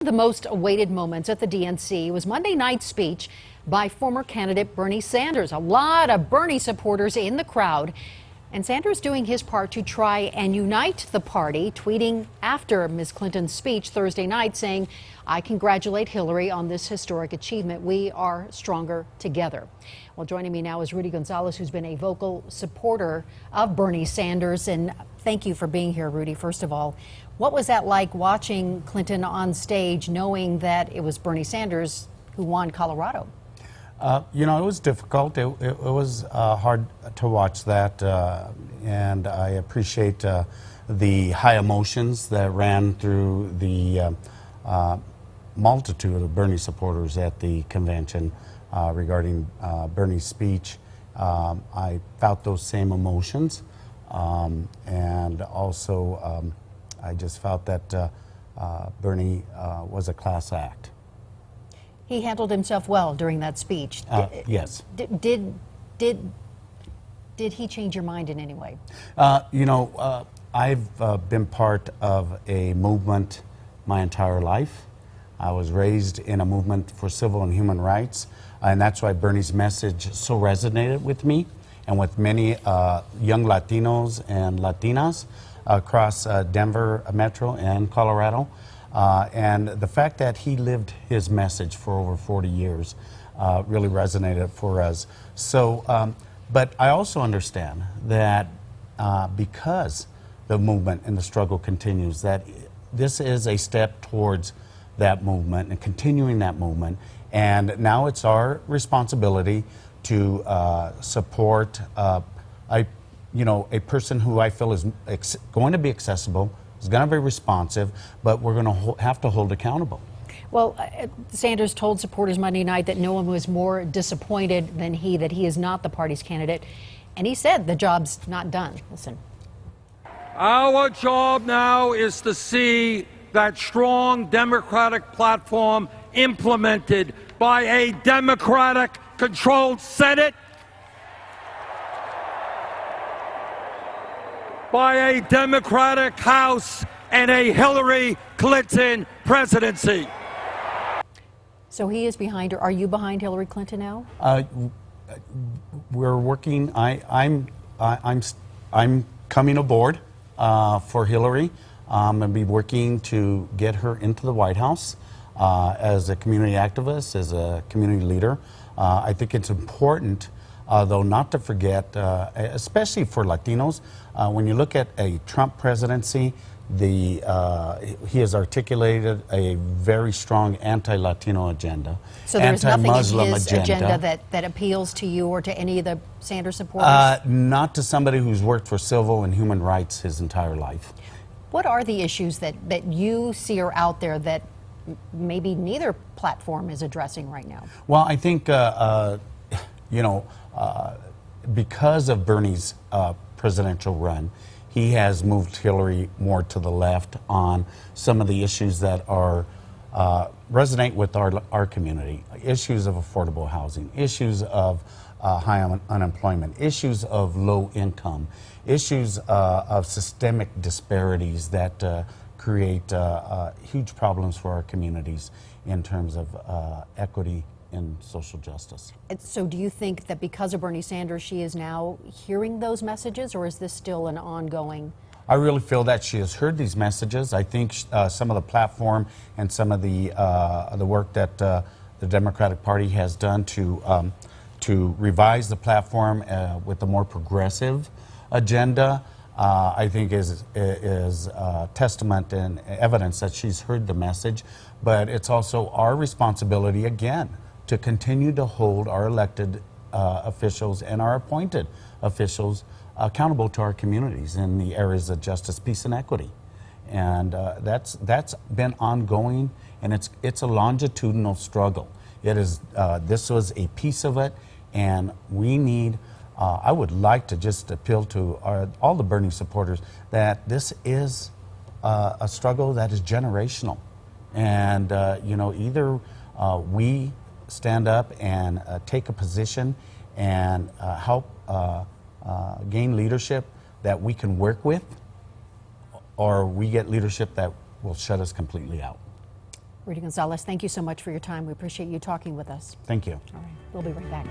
The most awaited moments at the DNC was Monday night's speech by former candidate Bernie Sanders. A lot of Bernie supporters in the crowd, and Sanders doing his part to try and unite the party, tweeting after Ms. Clinton's speech Thursday night saying, "I congratulate Hillary on this historic achievement. We are stronger together." Well, joining me now is Rudy Gonzales, who's been a vocal supporter of Bernie Sanders. And thank you for being here, Rudy. First of all, what was that like watching Clinton on stage, knowing that it was Bernie Sanders who won Colorado? It was difficult. It was hard to watch that, and I appreciate the high emotions that ran through the multitude of Bernie supporters at the convention regarding Bernie's speech. I felt those same emotions, and also I just felt that Bernie was a class act. He handled himself well during that speech. Yes. Did he change your mind in any way? I've been part of a movement my entire life. I was raised in a movement for civil and human rights, and that's why Bernie's message so resonated with me and with many young Latinos and Latinas across Denver Metro and Colorado. And the fact that he lived his message for over 40 years really resonated for us. So, but I also understand that because the movement and the struggle continues, that this is a step towards that movement and continuing that movement. And now it's our responsibility to support a person who I feel is going to be accessible, is going to be responsive, but we're going to have to hold accountable. Well, Sanders told supporters Monday night that no one was more disappointed than he, that he is not the party's candidate. And he said the job's not done. Listen. Our job now is to see that strong Democratic platform implemented by a Democratic-controlled Senate, by a Democratic House, and a Hillary Clinton presidency. So he is behind her. Are you behind Hillary Clinton now? We're working. I'm coming aboard for Hillary. I'm going to be working to get her into the White House as a community activist, as a community leader. I think it's important, though, not to forget, especially for Latinos, when you look at a Trump presidency, he has articulated a very strong anti-Latino agenda. So there's nothing in his agenda that appeals to you or to any of the Sanders supporters? Not to somebody who's worked for civil and human rights his entire life. What are the issues that you see are out there that maybe neither platform is addressing right now? Well, I think, because of Bernie's presidential run, he has moved Hillary more to the left on some of the issues that are resonate with our community. Issues of affordable housing, issues of high unemployment, issues of low income, issues of systemic disparities that create huge problems for our communities in terms of equity and social justice. So do you think that because of Bernie Sanders, she is now hearing those messages, or is this still an ongoing? I really feel that she has heard these messages. I think some of the platform and some of the work that the Democratic Party has done to revise the platform with a more progressive agenda, I think is testament and evidence that she's heard the message. But it's also our responsibility, again, to continue to hold our elected officials and our appointed officials accountable to our communities in the areas of justice, peace, and equity. And that's been ongoing, and it's a longitudinal struggle. It is. This was a piece of it, and we need. I would like to just appeal to all the Bernie supporters that this is a struggle that is generational, and either we stand up and take a position and help gain leadership that we can work with, or we get leadership that will shut us completely out. Rudy Gonzales, thank you so much for your time. We appreciate you talking with us. Thank you. All right, we'll be right back.